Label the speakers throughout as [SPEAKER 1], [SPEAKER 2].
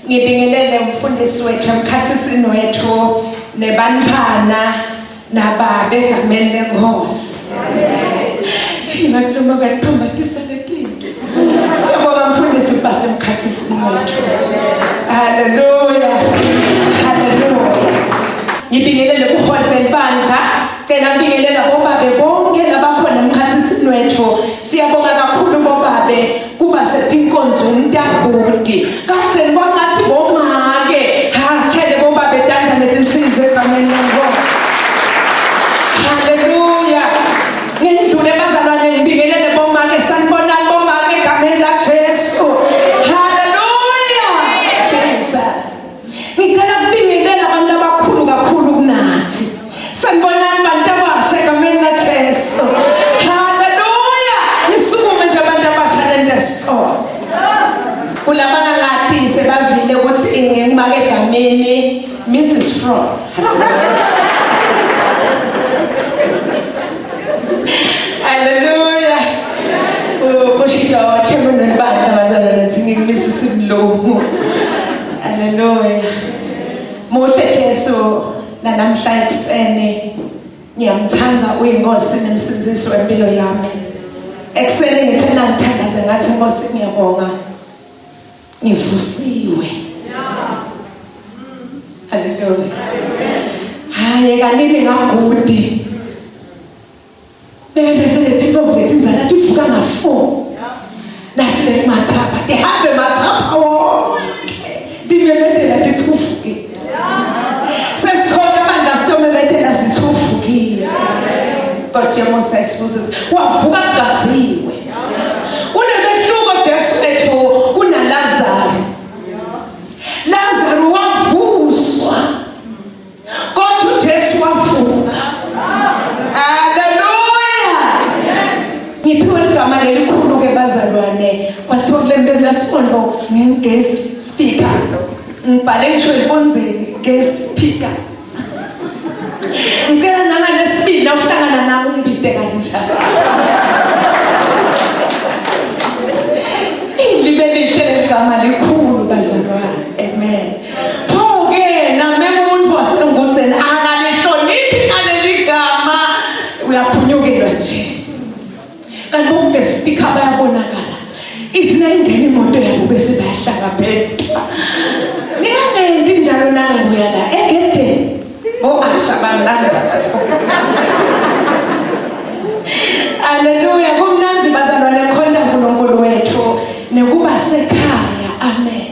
[SPEAKER 1] ngibingelele umfundisi wethu emkhathisini wethu nebantwana nababe egameni lenkosi. Ngathi noma ngaphambathisa letinto. Siyabonga mfundisi basemkhathisini wethu. Haleluya. Haleluya. Ngibingelele ubuholi belibandla, cela ngibingelele bobabe bonke labakhona emkhathisini wethu. Siyabonga kakhulu bobabe kuba setinkonzo uNtabudi. Kade ngibongathi bomake, shele bobabe tandla netinsizwe egameni lenkosi. Haleluya. Ngidlule bazalwane ngibingelele bomake, sanibona bomake egameni la Jesu. Haleluya. Jesus. Ngicela kubingelela abantu abakhulu kakhulu kunathi. Sanibona abantu abasha egameni la Jesu. Haleluya. Nisukume nje abantu abasha lenteso. Kulabanga ngathi sebavile ukuthi ngimake egameni Mrs. Fro. Hallelujah. Kushito chemene bana bazalwane thingi Mrs. Mlomo. Hallelujah. Muhle Jesu namhla eksene ngiyamthanda uyinkosi nemsindisi wempilo yami. Eksene ngithanda ngithandaze ngathi Nkosi ngiyabonga. Ngivusiwe. Hallelujah. Hayi kanini ngagudi. Bese lethi problem izala tivuka nga4. Nasile mathapha, tihambe mathapha wonke. Dimemedela tisikuvuke. Sesikhona manje somebethela sithuvukile. Nkosi yamosa isibuzo. Wavuka kugaziwe. Unemehluko Jesu ethu kuna Lazarus. Lazarus wavuswa. Kodwa Jesu wavuka. Ngiphiwe igama lelikhulu ke bazalwane. Kwathiwa kule mbeza sondo ngiguest speaker. Ngibhale ngisho eponzeni guest speaker. Ngicela nangalesibili uhlangana nami umbide kanjalo. Libe lihle igama likhulu bazalwane. Amen. Pho-ke nami umuntu wasengotheni angalihloniphi naleli gama uyaphunyukelwa nje. Kanti bonke speaker bayabonakala. Ithi nayingena imoto yabo bese bayahlanga phela. Ningangenti njalo nangibuya la egedeni. Asha bamlanza. Haleluya. Kumnanzi bazalwane khona uNkulunkulu wethu nekuba sekhaya. Amen.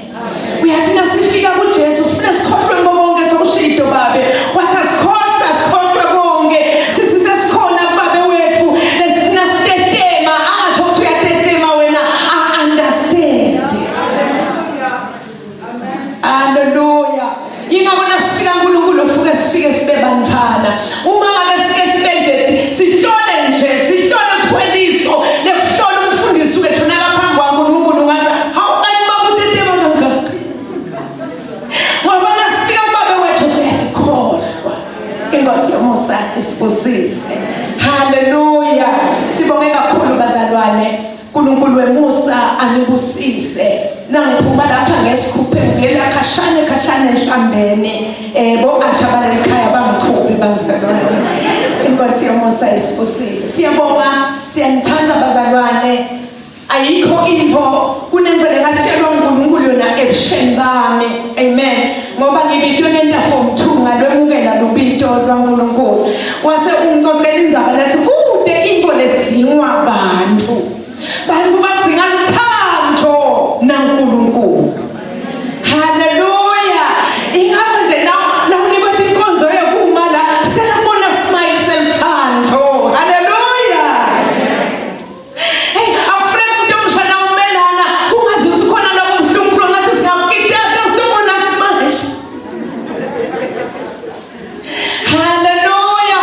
[SPEAKER 1] Uyathi nasifika kuJesu ufuna sikhohlwe bonke sokushido babe. Wathi asikhohlwe bonke. Sithi sesikhona babe wethu. Hallelujah. Ingabona sifika uNkulunkulu ufuna sifike sibe bantwana. Uma ngabe sike sibe nje sihlole sikhweliso lekuhlola umfundisi wethu nakaphambi kwaNkulunkulu ngathi hawu ayibabutetema ngakho. Ngoba sifika babe wethu siyakhohlwa. Inkosi yomusa isibusise. Hallelujah. Sibonge kakhulu bazalwane. uNkulunkulu wemusa anibusise. Nangiphuma lapha ngesikhuphe ngela khashane emhlambeni bo ashabala ekhaya bangichuphe bazalwane. Inkosi yomusa isibusise. Siyabonga, siyanithanda bazalwane. Ayikho into kunemvelo engatshelwa uNkulunkulu yona ebusheni bami. Amen. Ngoba ngibitwe ngentafo mthunga lwemukela lubito lwaNkulunkulu. Wase ungixoxela indzaba lathi kude into ledzingwa abantu. Bantu badzinga uthando naNkulunkulu. Haleluya. Ingabe nje na unibathi inkonzo yekuma la selabona smile selthando. Haleluya. Hey, afrem umuntu omshana umelana ungazuthi khona lapho mhlumphlo ngathi singakitata sibona smile. Haleluya.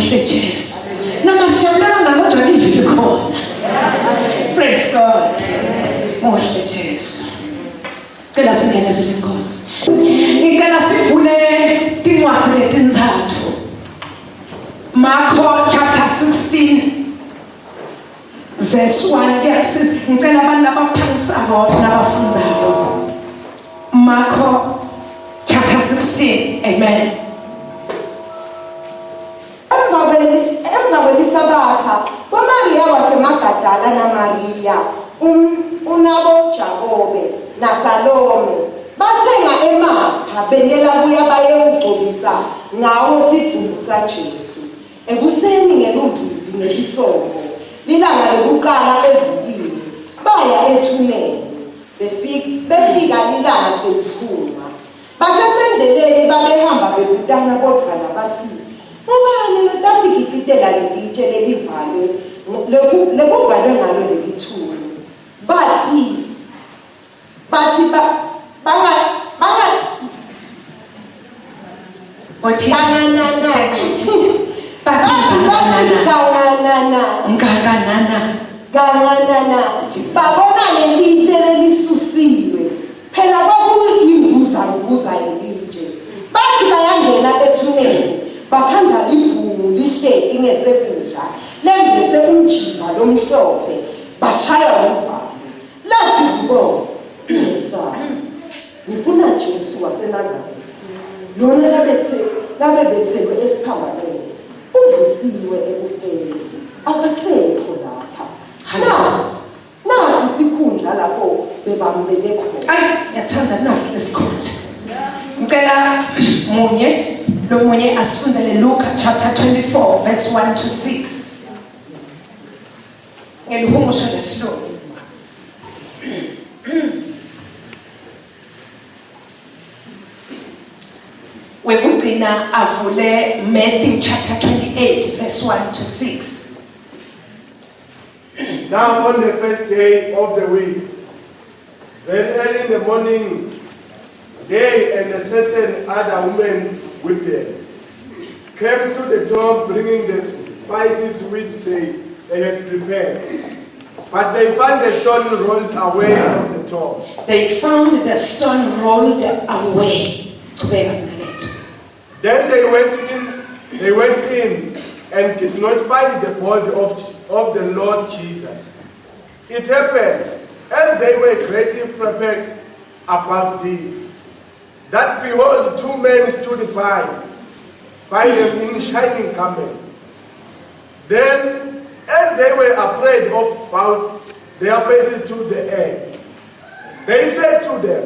[SPEAKER 1] Muhle Jesu. Noma sijabulana kodwa livile khona. Praise God. Muhle Jesu. Cela singene vele Nkosi. Ngicela sivule incwadi letinzathu. Marko chapter 16 verse 1 kuyasiza ngicela abantu abaphangisayo nabafundayo. Marko chapter 16. Amen.
[SPEAKER 2] Emva kwelisabatha uMaria waseMagadala naMaria unabo Jakobe naSalome bathenga emakha benela kuya bayokugcobisa ngawo sidumbu saJesu. Ekuseni ngelumbivi ngelisongo lilanga lokuqala evukile baya ethuneni befika lilanga seliphuma basesendeleni babehamba bebutana kodwa nabathi ubani lotasikifitela lelitshe lelivalwe lekuvalwe ngalo lelithuna bathi babona lelitshe lelisusiwe phela kwakuyimbuza yelitshe bathi bayangena ethuneni bakhanda libhungu lihleti ngesekudla lembese umjiva lomhlophe bashaya uvalo lathi ngo Yesa ngifuna Jesu waseNazaretha lona labebethelwe esiphambanweni uvusiwe ekufeni akasekho lapha nasi sikhundla lapho bebambele khona.
[SPEAKER 1] Yathanda nasi lesikhundla. Ngicela munye asifundele Luke chapter 24 verse 1 to 6. Ngelihumusho lesilungu. Wekugcina avule Matthew chapter 28 verse 1 to 6.
[SPEAKER 3] Now on the first day of the week, very early in the morning, they and a certain other woman with them came to the tomb bringing the spices which they had prepared. But they found the stone rolled away from the tomb.
[SPEAKER 1] They found the stone rolled away.
[SPEAKER 3] Then they went in and did not find the body of the Lord Jesus. It happened, as they were greatly perplexed about this, that behold, two men stood by them in shining garments. Then, as they were afraid of bowed their faces to the earth, they said to them,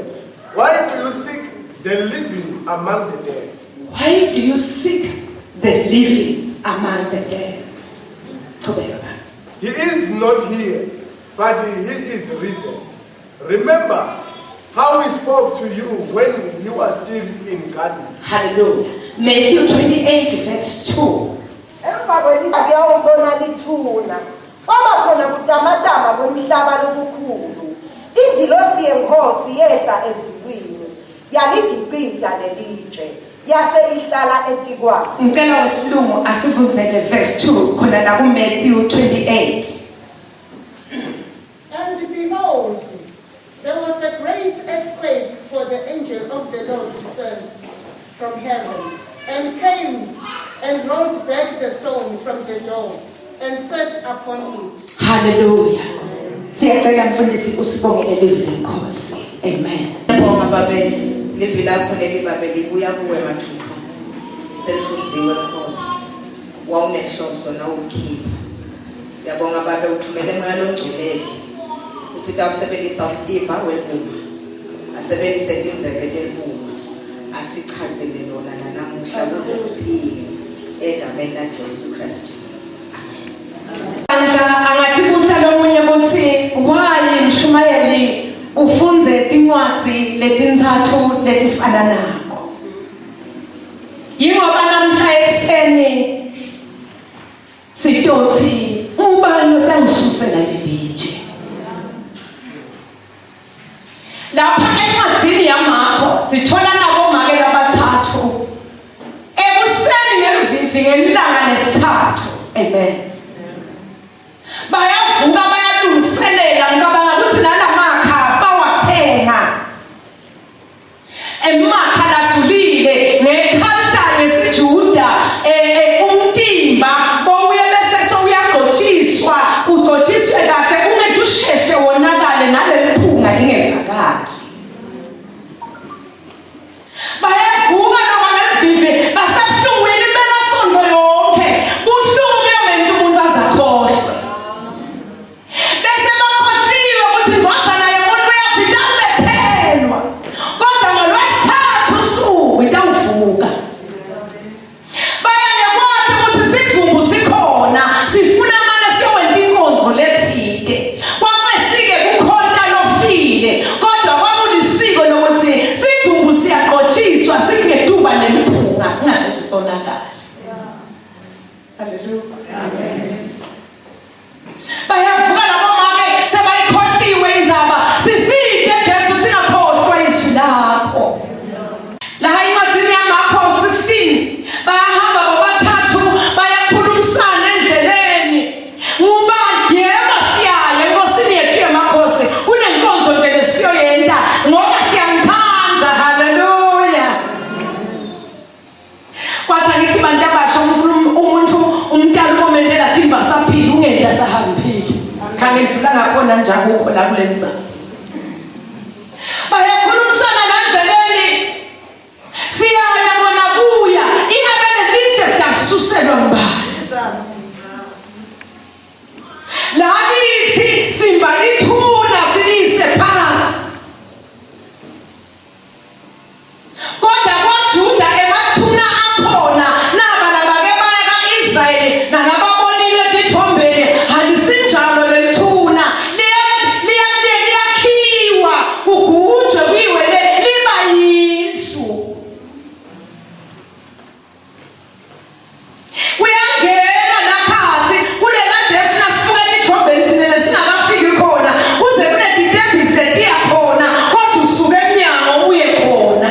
[SPEAKER 3] why do you seek the living among the dead?
[SPEAKER 1] Why do you seek the living among the dead?
[SPEAKER 3] He is not here, but he is risen. Remember how he spoke to you when you were still in Galilee.
[SPEAKER 1] Hallelujah. Matthew 28 verse 2.
[SPEAKER 2] Emva kwelibona lithuna kwaba khona kutamatama kwemihlaba lokukhulu ingilosi yenkosi yehla ezulwini yaligicita lelitshe yase ihlala etikwane.
[SPEAKER 1] Ngicela wesilungu asivunzele verse 2 khona la ku Matthew 28.
[SPEAKER 4] And behold, there was a great earthquake, for the angel of the Lord descended from heaven and came and rolled back the stone from the door and sat upon it.
[SPEAKER 1] Hallelujah. Siyacela mfundisi usibongele livi lenkosi. Amen.
[SPEAKER 5] Ngibonga babe livi lakho leli babe libuya kuwe mathupha. Selifunziwe Nkosi. Wawunehloso na ukhipha. Siyabonga babe uthumele moya longcweleke. Uthi utawusebenzisa umzimba welungu. Asebenzise indlebe lelungu. Asichazele lona namuhla kuze siphile egameni laJesu Kristu.
[SPEAKER 1] Angathi kuthi lomunye kuthi why Mshumayeli ufunze tincwadi letinzathu letifana nako. Yingoba namhla ekseni sitothi ubani otangisusela lelitshe. Lapha encwadini yaMarko sithola nabo make labathathu ekuseni ngevivi ngelanga lesithathu iphunga lingevakali. Bayavuka noma ngezive basabuhlungwini impelasonto yonke. Kuhlungu yonke umuntu azakhohlwe. Bese bakhohliwe ukuthi ngozana yomuntu uyazidambethelwa. Kodwa ngolwesithathu usuku itawuvuka. Bayangekwazi ukuthi sidumbu sikhona, sifuna manje siyokwenza inkonzo lethide. Kwakwesike kukhona lofile, kodwa kwakulisiko lokuthi sidumbu siyaqotshiswa singeduba nemiphunga singashethi sonakala. Hallelujah. Amen. Bayavuka labo mame sebayikhohliwe indzaba. Sisike Jesu singakhohlwa izwi lakho. La incwadi yaMarko 16 bayahamba bobathathu bayakhulumisana endleleni. Ngoba yebo siyaye enkosini yethu yamakhosi kunenkonzo nje lesiyoyenta ngoba siyamthanda. Hallelujah. Kwathi ngithi bantu abasha umuntu umntana umomentela dimba saphila ungenda sahambile. Khange ngidlula ngakhona njalo ukho la kulenza. Bayakhulumisana endleleni. Siyaya bona kuya ingabele lithi siyasuselwa ngubani. La lithi simbalithuna silise phansi. Kodwa kwaJuda emathuna akhona nabala bake baya kaIsrayeli nalababonile etithombeni alisinjalo lethuna liyakhiwa kugujwe kuyiwele liba yindlu. Uyangena laphansi kulela Jesu nasifuka etithombeni sinele singakafiki khona uze kuneditembisi etiya khona kodwa usuke emnyango uye khona.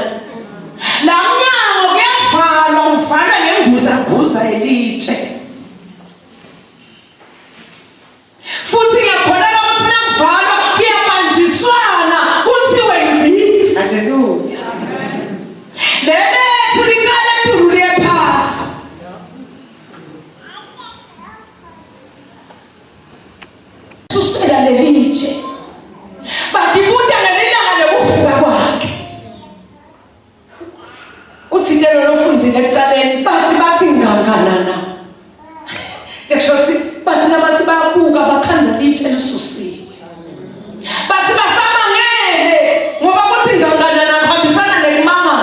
[SPEAKER 1] La mnyango kuyavalwa uvalwa ngembuza elitshe. Futhi ngiyakholelwa ukuthi nakuvalwa kuyabanjiswana kuthiwe ngci. Hallelujah. Lelethu liqala edulu liye phasi. Susela lelitshe. Bathi kude ngelilanga lokuvuka kwakhe. Uthintelo lofundzile ekuqaleni bathi nganganana. Ngishothi bathi nabathi bayabuka bakhanza litshe lisusiwe. Bathi basamangele ngoba kuthi nganganana kuhambisana nemama.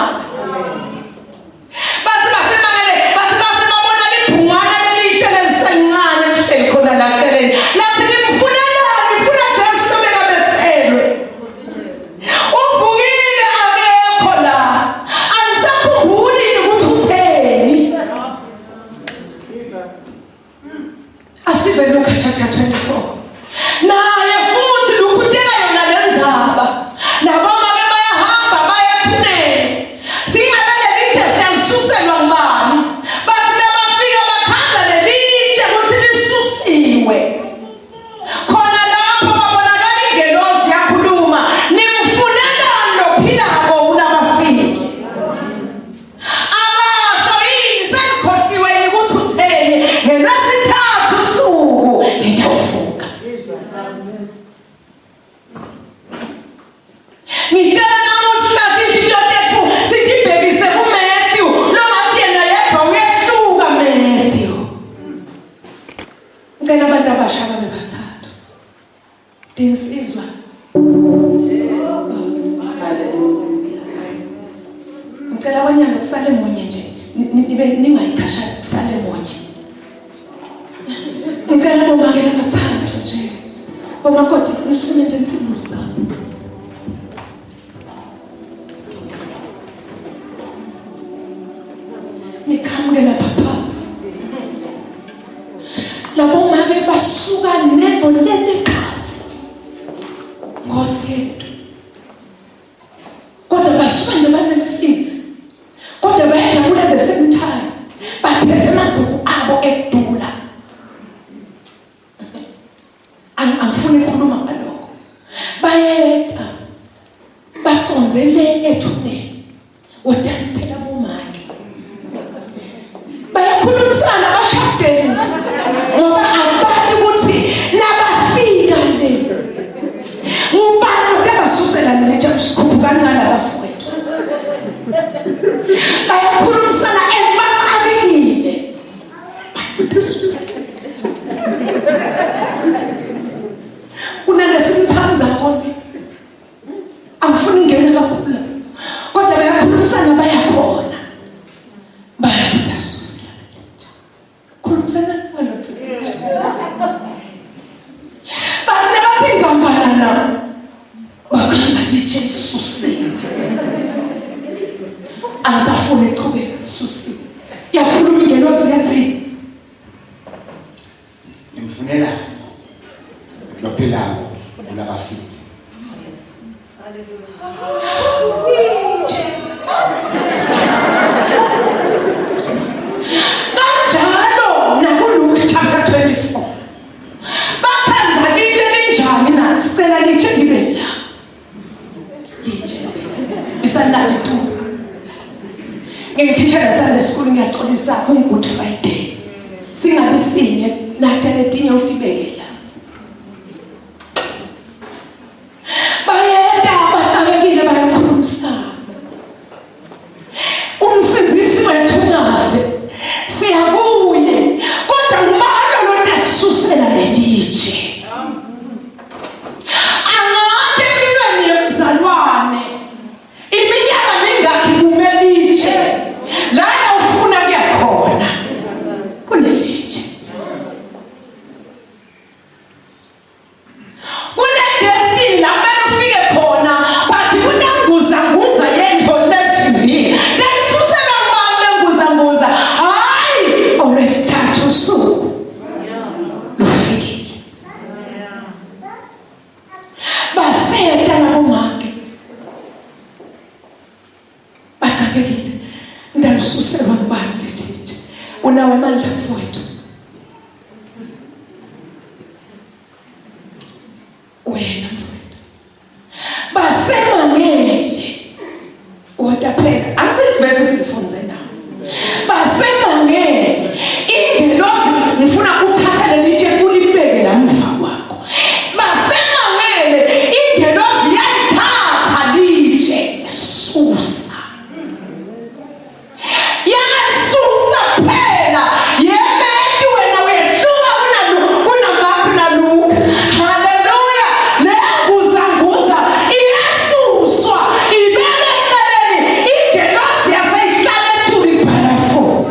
[SPEAKER 1] Bathi basemangele bathi basemabona liphungana lelihle lelisencane lihleli khona la eceleni. Lathi nimfunelani nifuna Jesu noma kabethelwe. Uvukile akekho la. Anisakhumbuli ukuthi utheni. Asive Luka chapter 24. Naye futhi lukuteka yona lenzaba. Naboma ke bayahamba bayathunela. Singabele lithe siyasuselwa ngubani. Bathi labafika bakhanda lelitshe ukuthi lisusiwe. Khona lapho babonakala ingelosi yakhuluma, nimfunelani lophilako ulabafile. Abasho yini senikhohliwe ukuthi utheni ngelwesithathu usuku ngiyawuvuka. Ngicela namuhla izinto zethu sitibhekise kuMathew noma thina yedwa uyehluka Mathew. Ngicela abantu abasha babe bathathu. Dinsizwa. Ngicela abanyana kusale munye nje. Nibe ningayikhashana kusale munye. Ngicela bomake bathathu nje. Bomakoti nisukume nje ntsibuza. Nikamke lapha phasi. Labo make basuka nevolele phansi. Nkosi yethu. Kodwa basuka nje banemsizi. Kodwa bayajabula at the same time. Baphethe amagugu abo edula. Angifuni ukukhuluma ngalokho. Bayeda. Baconzele ethuneni. Wodani phela bomake. Bayakhulumisana abashadeni nje. Ngoba abathi ukuthi nabafika le. Ngubani ngani ngalabafowethu bayakhulumisana abekile unalesimthanza kone angifuni ngene kakhulu kodwa bayakhulumisana bayakhona bayasusa khulumisana nalothi base bathi ngambana bakwenza iJesu sini asafuna ichubeka susi yakhuluma ingelosi yathi
[SPEAKER 6] imfunela lophelayo ulakafika
[SPEAKER 1] kanjalo nakuLuke chapter 24 bakhanza litshe linjani na sicela litshe libe la litshe bisanathi tu ngithishela Sunday school ngiyaxolisa Good Friday singabi sinye nathi letinye utibeke la bayeda batakekile bayakhulumisana umsindisi wethu ngale siyabuye kodwa ngubani lotasusela lelitshe angade empilweni yemzalwane iminyaka mingakhi kumelitshe la ufuna kuyakhona kunelitshe kunedestiny la kumele ufike khona but kunenguzanguza yento lefini leyisusela ngubani lenguzanguza hayi olwesithathu usuku lufikile baseta nabomake batakekile ndalususelwa ngubani lelitshe unawo amandla mfowethu wena mfowethu basemangele wataphela anzi verse sifunze nawo basemangele ingelosi ngifuna uthatha lelitshe kulibeke la mva kwakho basemangele ingelosi yalithatha litshe yasusa yasusa phela yebeki wena wehluka kunamaphi naluka haleluya lenguzanguza iyasuswa ibele eceleni ingelosi yaseyihlale thuli bhalafo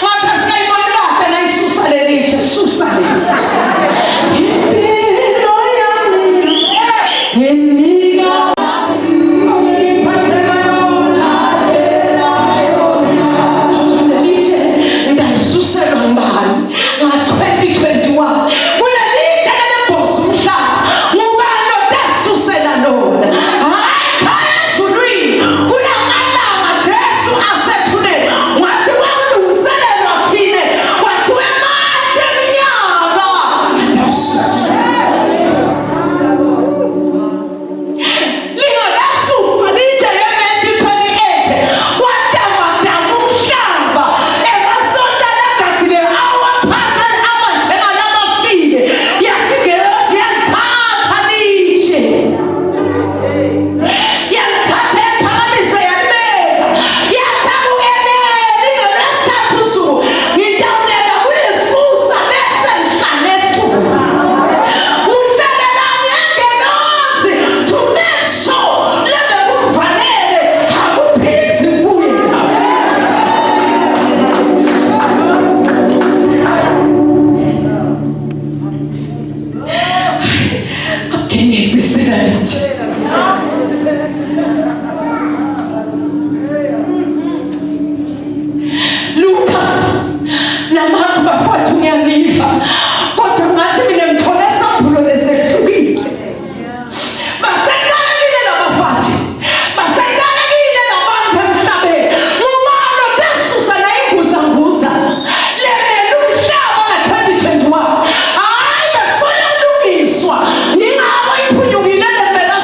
[SPEAKER 1] wathi sayibona kahle nayisusa lelitshe susa lelitshe impilo yami nginika Ngingabo iphunyukile lempela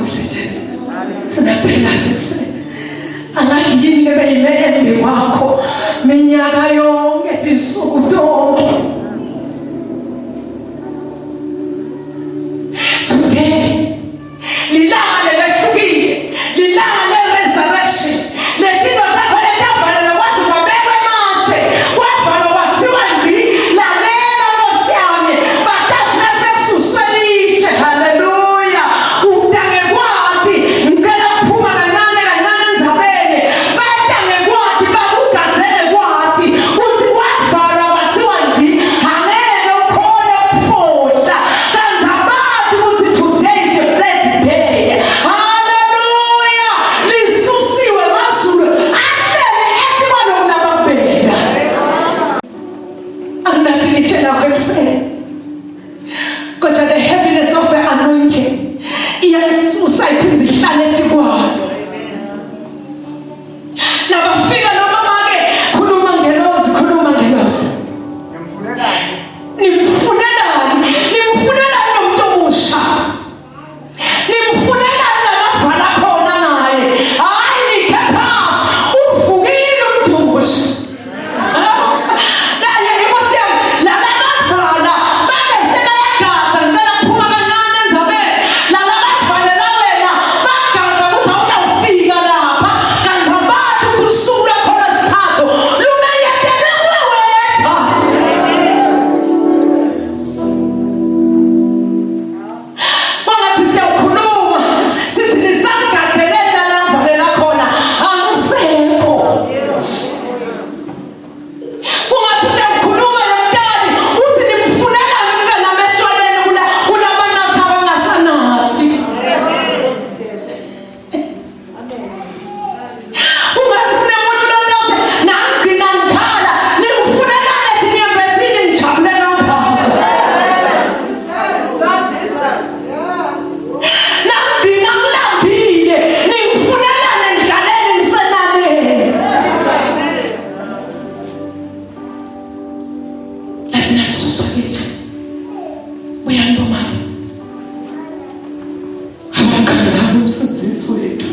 [SPEAKER 1] kuhle Jesu. Funa thina sese. Angathi yini lebe embi kwakho minyaka yonke disuku tonke. Today lilanga lehlukile, lilanga le-resurrection. Lethino takho letavala kwazi kwabekwe manje. Wavala wathiwa ndi lalela Nkosi yami. Batafuna sesuswe liche. Hallelujah. Utange kwathi ngicela ukuphuma kancane kancane endzabeni. Batange kwathi bakugadzele kwathi. Uthi wavala wathiwa ndi angeke ukhona ukufohla. Kanzabati ukuthi today is a blessed day. Hallelujah. Lisusiwe mazulu ahlele ethi kwalokulabaphela. Angathi ngitshela kwekuseni. Kodwa the heaviness of the anointing iyalisusa iphindze ihlale ethi kwalo. Nabafika nomama-ke khuluma ngelozi. Nimfunelani? Nimfunelani nomuntu omusha? Nimfunelani nakavala khona naye? Hayi nikhe phasi uvukile umuntu omusha. Naye Nkosi yami lala bavala babesela yagadza ngicela kuphuma kancane endzabeni. Lala bavalela wena bagadza ukuthi awunawufika lapha. Kanzabati ukuthi usuku lwakho lwesithathu lumeyetele kuwe wedwa. Bangathi siyawukhuluma sithi nisamgadzeleni lala valela khona akusekho. Kungathi uyakhuluma nomntali uthi nimfunelani umntanami etshwaleni kulabanathi abangasanathi. Ungathi kunemuntu lona uthi nangigcina ngikhala nimfunelani ethi niyembethini ngijabule kangaka. Nangigcina ngilambile nimfunelani endlaleni nisenaleni. Lathi nalisusa kithi. Uyani bomama? Awukanzani umsindisi wethu.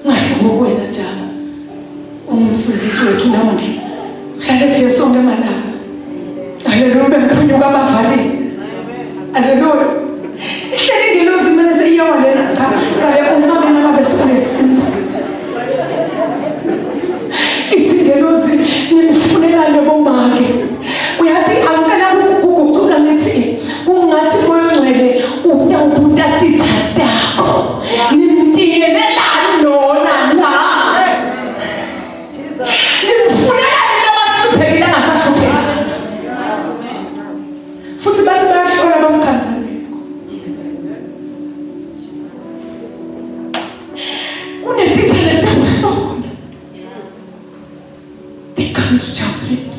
[SPEAKER 1] Ungahluki kuwena njalo. Ungumsindisi wethu namuhla. Uhlale kuJesu onke amalanga. Haleluya. Ube mphunyuka abavalini. Haleluya. Ihleli ingelozi manje seyiyawa lena. Cha, sale umama nama besukunesinza. Ithi ingelozi nimfunelani bomake. Uyathi angicela ukuguqula ngithi kungathi moyongcwele utawubutatitha takho. Nimtiyelelani lona la. Nimfunelani labahluphekile angasahlupheki. Futhi bathi bayahlola bamkhathalele. Kunetitha letawuhlola. Tikhansi ujabulile.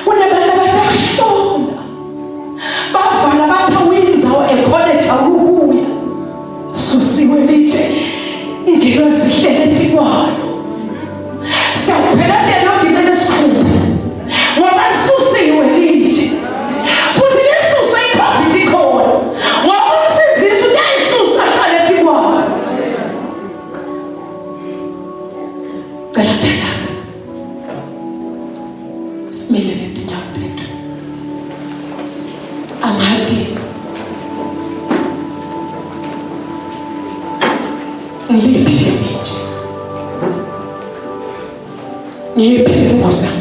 [SPEAKER 1] Kunabantu abatahlola. Bavala bathi awuyinzawo ekholeji awukubuya. Susiwe litshe ingelozi ihlele ethi kwalo. Siyawuphelela ogibela esikhulu. Ngoba lisusiwe litshe. Futhi lisuswe iCOVID ikhona. Ngoba umsindisi uyayisusa ahlale ethi kwalo. Cela kuthandaza. Simele ngetinyawo bethu. Angadi ngiliphile nje. Ngiyiphile ngoza.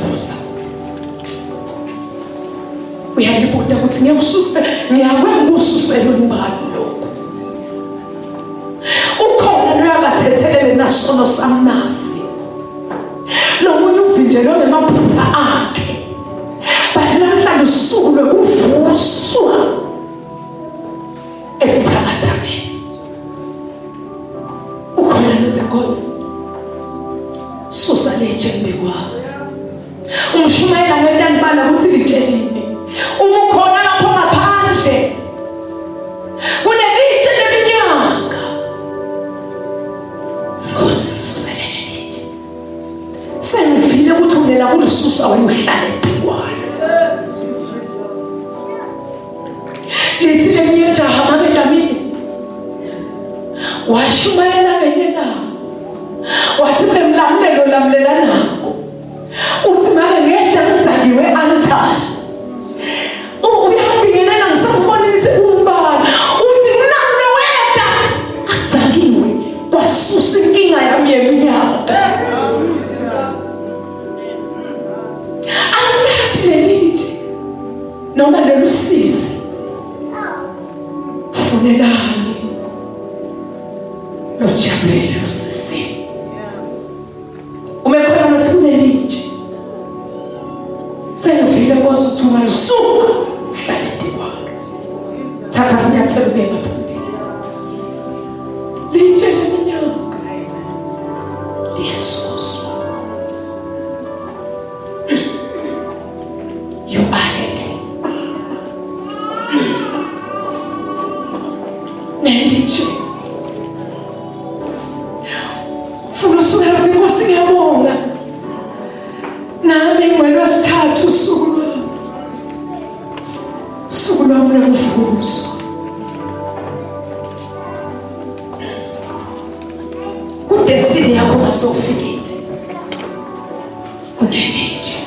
[SPEAKER 1] Uyandibuda ukuthi ngiyakwenza ususele umbali lokho. Ukhona noyabathethelele nasono samnasi. Nomunye uvinjelwe ngemaphutha akhe. Bathi namhlanje usuku lokuvuswa ebuthakathakeni. Ukhona nothi Nkosi susa litshe mbekwayo. Umshumayela ngentando bala ukuthi litshelini. Uma ukhona lapho ngaphandle kunelitshe leminyaka. Nkosi suselele litshe. Sengivile ukuthi unela kulisusa wena uhlale etikwayo. Lithi lenye jaha make dlamini. washumayela benye nabo wathi nemlamlelo lamlela nako uthi manje ngeda ngidzakiwe altari uyabingelela ngisabona ukuthi umbani uthi namne weda adzakiwe kwasusa inkinga yami yeminyaka angathi lelithi noma lelusizi funelani lojabulele usisi umekhona nathi kunelithi sengivile kwase uthuma lisuka hlale ndikwalo thatha sinyathelo beba phambili litshe leminyaka yesus you are ready nelitshe funa usuka lapho inkosi ngiyabonga nami ngolwesithathu usuku lwami lokuvuza kudestiny yakho masofikile kunenetshe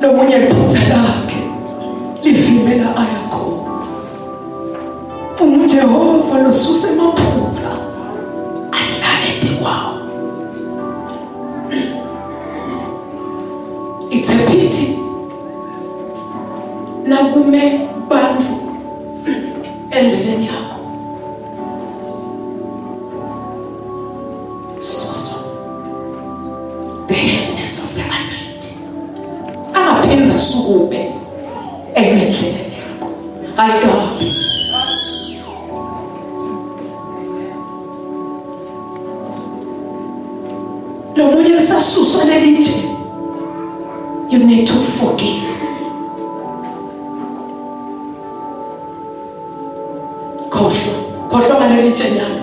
[SPEAKER 1] lomunye liphutha lakhe livimela ayakho uJehova losuse emaphutha ahlale ndikwawo. It's a pity nakume bantu endleleni yakho so the heaviness of the anointing angaphenza sukube endleleni yakho ayikabi lo moya sasuswa lelitshe. You need to forgive. Khohlwa ngalelitshe nyana.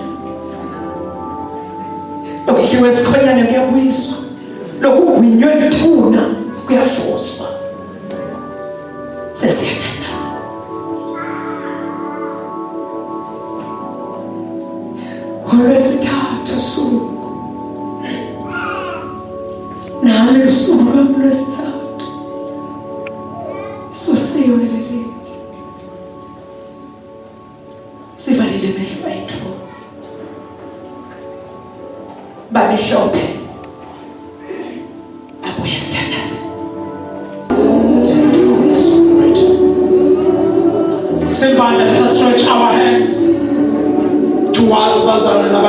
[SPEAKER 1] Lokudliwa esikhonyane kuyabuyiswa. Lokugwinywa lithuna kuyafuzwa. Sesiyathandaza. Olwesithathu suku. Nami usuku lwami lwesithathu. Sosiwe lelitshe. Sivalile amehlo ethu. Babeshophe. Abuye sithandaze.
[SPEAKER 7] Simba, let us stretch our hands towards Bazarela.